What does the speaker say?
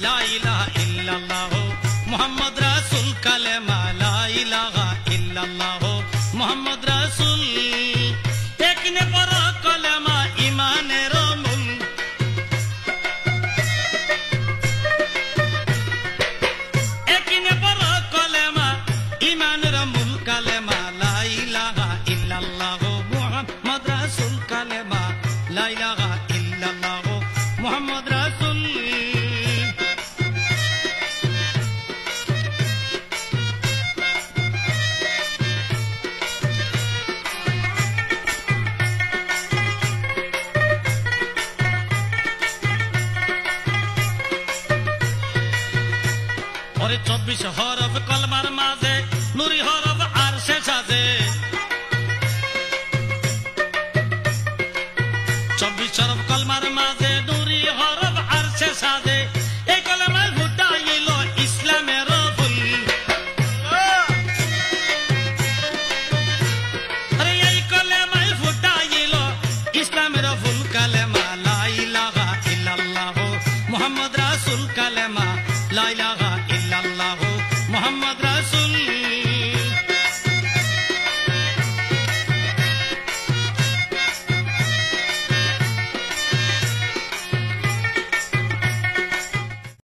লা ইলাহা ইল্লাল্লাহ মুহাম্মদ রাসূল কালেমা লা ইলাহা ইল্লাল্লাহ মুহাম্মদ রাসূল একনে পড়ো কলেমা ঈমানের মূল একনে পড়ো কলেমা ঈমানের মূল কালেমা লা ইলাহা ইল্লাল্লাহ মুহাম্মদ রাসূল কালেমা লা ইলাহা ইল্লাল্লাহ মুহাম্মদ রাসূল ওরে 24 হরফ কলমার মাঝে নুরি হরফ আরশে সাজে 24 হরফ কলমার মাঝে নুরি হরফ আরশে সাজে এই কলমায় ফুটাইল ইসলামের ফুল আরে এই কলমায় ফুটাইল ইসলামের ফুল কালেমা লা ইলাহা ইল্লাল্লাহ মুহাম্মদ রাসূল কালেমা লা ইলাহা ইল্লাল্লাহ মুহাম্মদ রাসূল